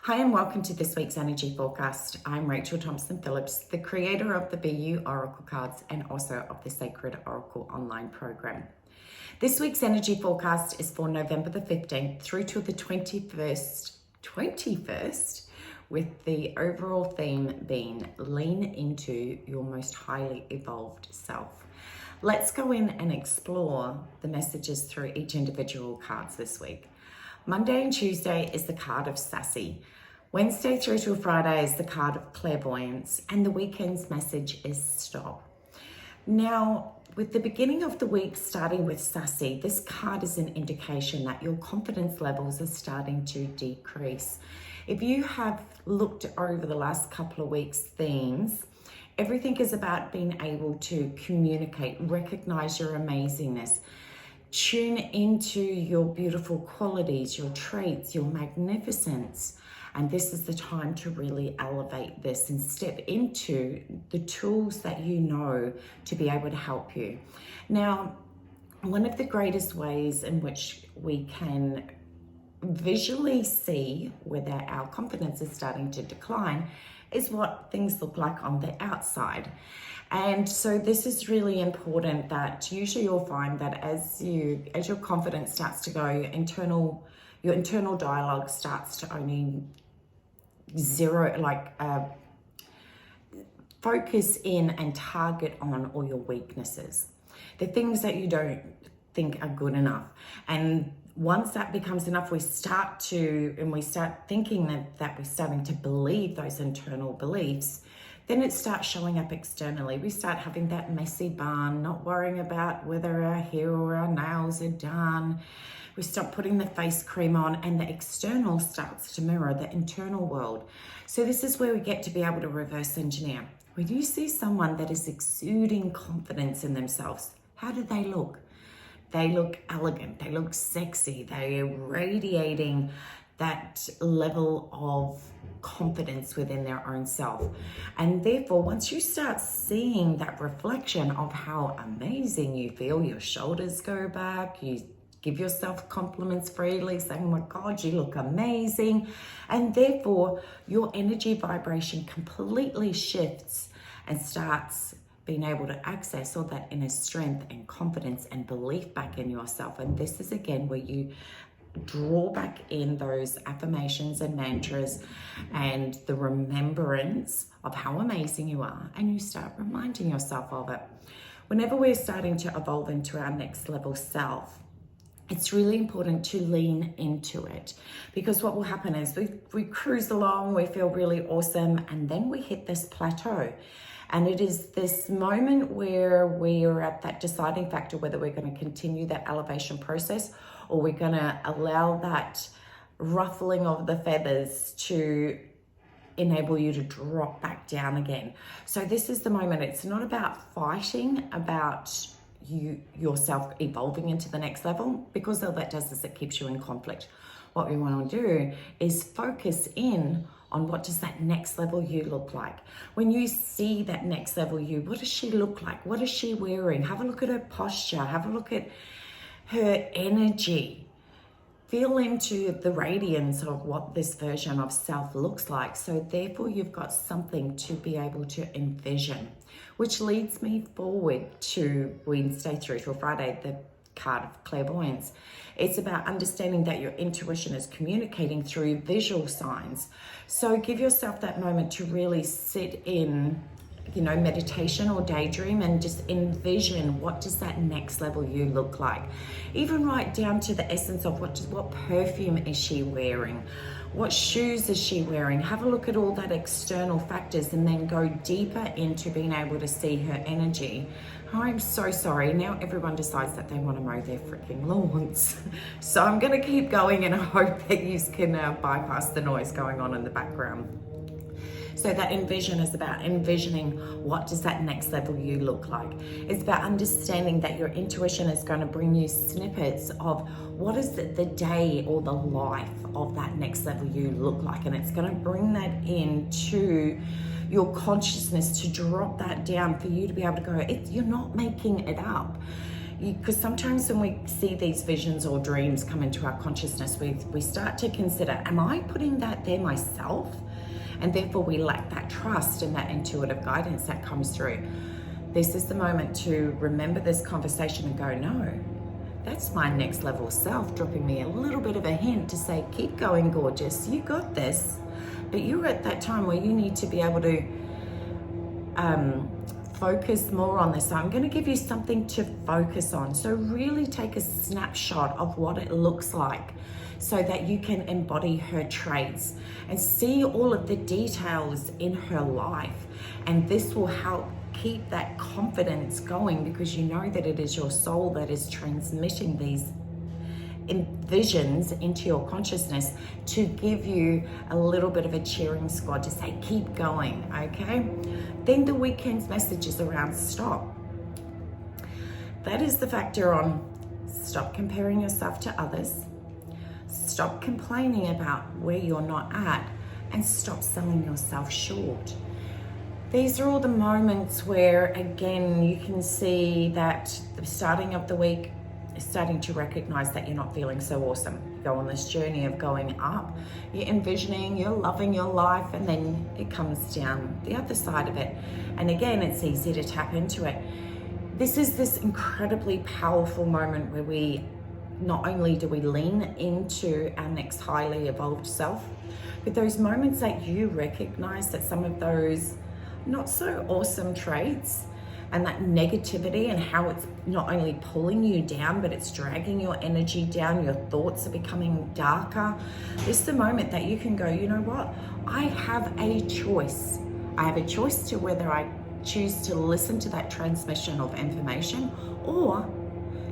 Hi and welcome to this week's energy forecast. I'm Rachel Thompson Phillips, the creator of the BEYOU Oracle Cards and also of the Sacred Oracle online program. This week's energy forecast is for November the 15th through to the 21st, with the overall theme being lean into your most highly evolved self. Let's go in and explore the messages through each individual cards this week. Monday and Tuesday is the card of Sassy. Wednesday through to Friday is the card of Clairvoyance, and the weekend's message is Stop. Now, with the beginning of the week starting with Sassy, this card is an indication that your confidence levels are starting to decrease. If you have looked over the last couple of weeks' themes, everything is about being able to communicate, recognize your amazingness, tune into your beautiful qualities, your traits, your magnificence. And this is the time to really elevate this and step into the tools that you know to be able to help you. Now, one of the greatest ways in which we can visually see whether our confidence is starting to decline is what things look like on the outside. And so this is really important, that usually you'll find that as your confidence starts to go, your internal dialogue starts to only focus in and target on all your weaknesses, the things that you don't think are good enough. And once that becomes enough, we start thinking that we're starting to believe those internal beliefs, then it starts showing up externally. We start having that messy bun, not worrying about whether our hair or our nails are done. We stop putting the face cream on, and the external starts to mirror the internal world. So this is where we get to be able to reverse engineer. When you see someone that is exuding confidence in themselves, how do they look? They look elegant, they look sexy, they are radiating that level of confidence within their own self. And therefore, once you start seeing that reflection of how amazing you feel, your shoulders go back, you give yourself compliments freely, saying, oh my God, you look amazing. And therefore, your energy vibration completely shifts and starts being able to access all that inner strength and confidence and belief back in yourself. And this is again where you draw back in those affirmations and mantras and the remembrance of how amazing you are, and you start reminding yourself of it. Whenever we're starting to evolve into our next level self, it's really important to lean into it, because what will happen is we cruise along, we feel really awesome, and then we hit this plateau. And it is this moment where we are at that deciding factor whether we're going to continue that elevation process, or we're going to allow that ruffling of the feathers to enable you to drop back down again. So this is the moment. It's not about fighting about yourself evolving into the next level, because all that does is it keeps you in conflict. What we want to do is focus in on what does that next level you look like. When you see that next level you, what does she look like? What is she wearing? Have a look at her posture. Have a look at her energy. Feel into the radiance of what this version of self looks like. So therefore you've got something to be able to envision, which leads me forward to Wednesday through to Friday, the card of Clairvoyance. It's about understanding that your intuition is communicating through visual signs. So give yourself that moment to really sit in, meditation or daydream and just envision what does that next level you look like. Even right down to the essence of what perfume is she wearing? What shoes is she wearing? Have a look at all that external factors and then go deeper into being able to see her energy. Oh, I'm so sorry. Now everyone decides that they want to mow their freaking lawns. So I'm going to keep going, and I hope that you can bypass the noise going on in the background. So that envision is about envisioning what does that next level you look like. It's about understanding that your intuition is going to bring you snippets of what is the day or the life of that next level you look like. And it's going to bring that into your consciousness to drop that down for you to be able to go, you're not making it up. Because sometimes when we see these visions or dreams come into our consciousness, we start to consider, am I putting that there myself? And therefore we lack that trust and that intuitive guidance that comes through. This is the moment to remember this conversation and go, no, that's my next level self dropping me a little bit of a hint to say, keep going, gorgeous, you got this. But you're at that time where you need to be able to focus more on this. So I'm going to give you something to focus on. So really take a snapshot of what it looks like so that you can embody her traits and see all of the details in her life. And this will help keep that confidence going, because you know that it is your soul that is transmitting these visions into your consciousness to give you a little bit of a cheering squad to say, keep going, okay? Then the weekend's message is around stop. That is the factor on stop comparing yourself to others, stop complaining about where you're not at, and stop selling yourself short. These are all the moments where, again, you can see that the starting of the week is starting to recognize that you're not feeling so awesome. You go on this journey of going up, you're envisioning, you're loving your life, and then it comes down the other side of it. And again, it's easy to tap into it. This is this incredibly powerful moment where we not only do we lean into our next highly evolved self, but those moments that you recognize that some of those not so awesome traits and that negativity and how it's not only pulling you down, but it's dragging your energy down, your thoughts are becoming darker. This is the moment that you can go, you know what? I have a choice. I have a choice to whether I choose to listen to that transmission of information, or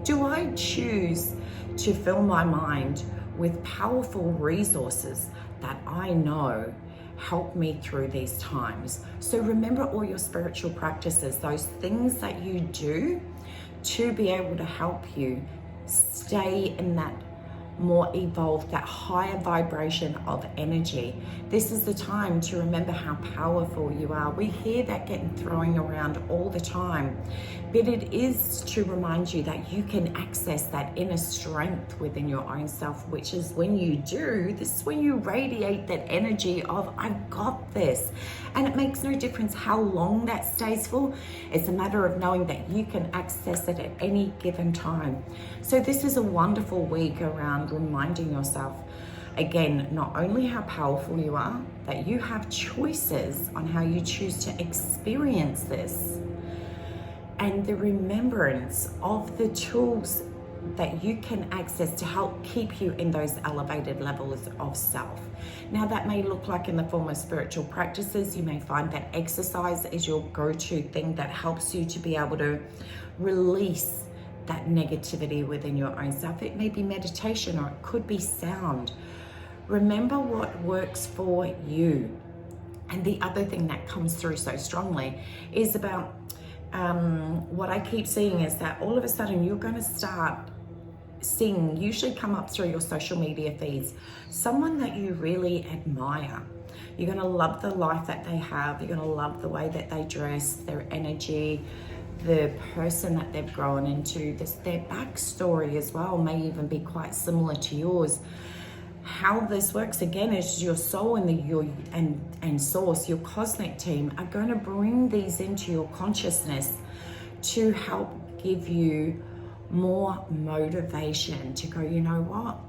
do I choose to fill my mind with powerful resources that I know help me through these times. So remember all your spiritual practices, those things that you do to be able to help you stay in that more evolved, that higher vibration of energy. This is the time to remember how powerful you are. We hear that getting thrown around all the time, but it is to remind you that you can access that inner strength within your own self, which is when you do, this is when you radiate that energy of, I've got this. And it makes no difference how long that stays for. It's a matter of knowing that you can access it at any given time. So this is a wonderful week around reminding yourself, again, not only how powerful you are, that you have choices on how you choose to experience this, and the remembrance of the tools that you can access to help keep you in those elevated levels of self. Now, that may look like in the form of spiritual practices. You may find that exercise is your go-to thing that helps you to be able to release that negativity within your own self. It may be meditation, or it could be sound. Remember what works for you. And the other thing that comes through so strongly is about what I keep seeing is that all of a sudden you're going to start seeing, usually come up through your social media feeds, someone that you really admire. You're going to love the life that they have. You're going to love the way that they dress, their energy, the person that they've grown into. Their backstory as well may even be quite similar to yours. How this works again is your soul and source, your cosmic team, are going to bring these into your consciousness to help give you more motivation to go, you know what?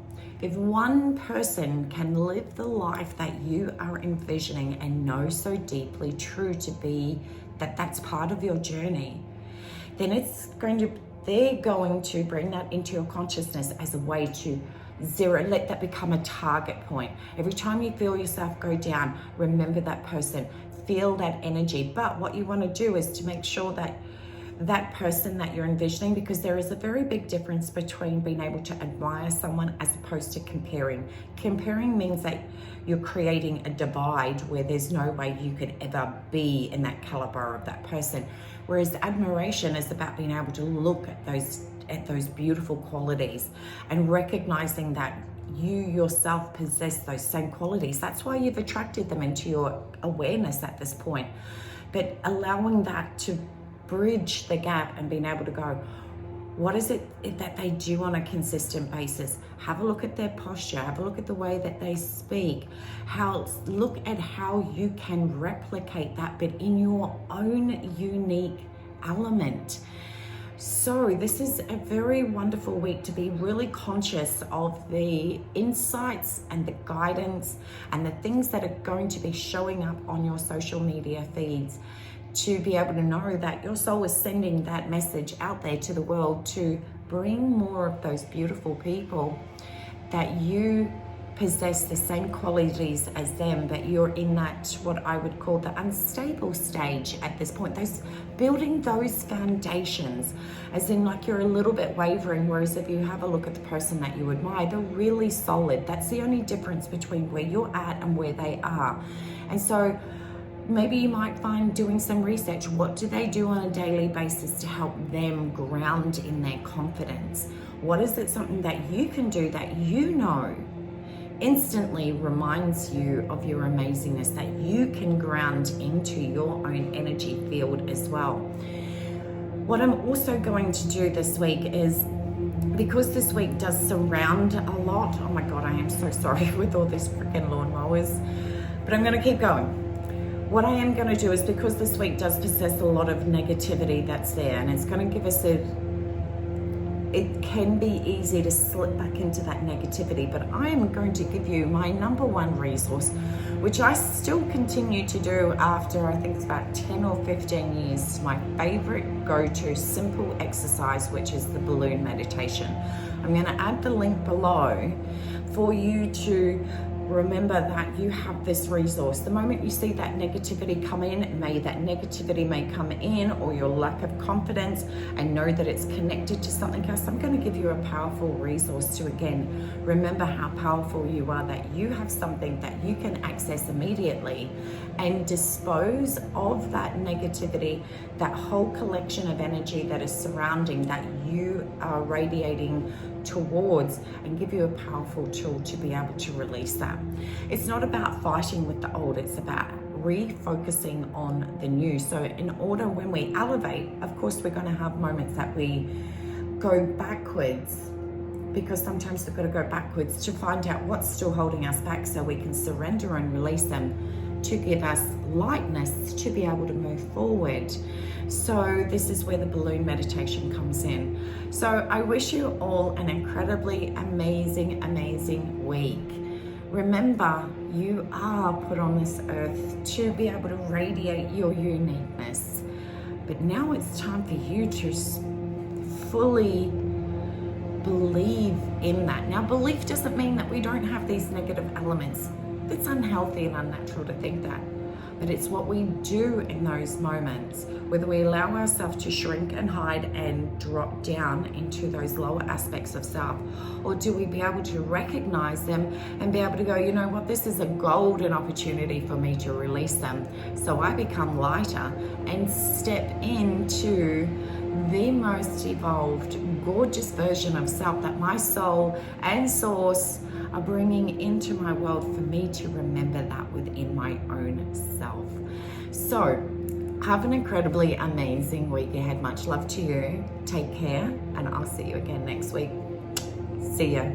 If one person can live the life that you are envisioning and know so deeply true to be that that's part of your journey, then they're going to bring that into your consciousness as a way to zero, let that become a target point. Every time you feel yourself go down, remember that person, feel that energy. But what you want to do is to make sure that that person that you're envisioning, because there is a very big difference between being able to admire someone as opposed to comparing. Comparing means that you're creating a divide where there's no way you could ever be in that caliber of that person. Whereas admiration is about being able to look at those beautiful qualities and recognizing that you yourself possess those same qualities. That's why you've attracted them into your awareness at this point. But allowing that to bridge the gap and being able to go, What is it that they do on a consistent basis? Have a look at their posture. Have a look at the way that they speak. Look at how you can replicate that, but in your own unique element. So this is a very wonderful week to be really conscious of the insights and the guidance and the things that are going to be showing up on your social media feeds, to be able to know that your soul is sending that message out there to the world to bring more of those beautiful people, that you possess the same qualities as them, but you're in that, what I would call the unstable stage at this point. Building those foundations, as in like you're a little bit wavering, whereas if you have a look at the person that you admire, they're really solid. That's the only difference between where you're at and where they are. And so maybe you might find doing some research. What do they do on a daily basis to help them ground in their confidence? What is it, something that you can do that you know instantly reminds you of your amazingness, that you can ground into your own energy field as well? What I'm also going to do this week is, because this week does surround a lot, oh my God, I am so sorry with all these freaking lawnmowers, but I'm going to keep going. What I am going to do is, because this week does possess a lot of negativity that's there, and it's going to give us it can be easy to slip back into that negativity, but I am going to give you my number one resource, which I still continue to do after, I think it's about 10 or 15 years, my favorite go-to simple exercise, which is the balloon meditation. I'm going to add the link below for you to remember that you have this resource. The moment you see that negativity come in, that negativity may come in, or your lack of confidence, and know that it's connected to something else, I'm going to give you a powerful resource to, again, remember how powerful you are, that you have something that you can access immediately and dispose of that negativity, that whole collection of energy that is surrounding, that you are radiating towards, and give you a powerful tool to be able to release that. It's not about fighting with the old, it's about refocusing on the new. So in order, when we elevate, of course we're going to have moments that we go backwards, because sometimes we've got to go backwards to find out what's still holding us back, so we can surrender and release them, to give us lightness to be able to move forward. So this is where the balloon meditation comes in. So I wish you all an incredibly amazing week. Remember, you are put on this earth to be able to radiate your uniqueness. But now it's time for you to fully believe in that. Now, belief doesn't mean that we don't have these negative elements. It's unhealthy and unnatural to think that. But it's what we do in those moments, whether we allow ourselves to shrink and hide and drop down into those lower aspects of self, or do we be able to recognize them and be able to go, you know what, this is a golden opportunity for me to release them, so I become lighter and step into the most evolved, gorgeous version of self that my soul and source are bringing into my world, for me to remember that within my own self. So have an incredibly amazing week ahead. Much love to you. Take care, and I'll see you again next week. See ya.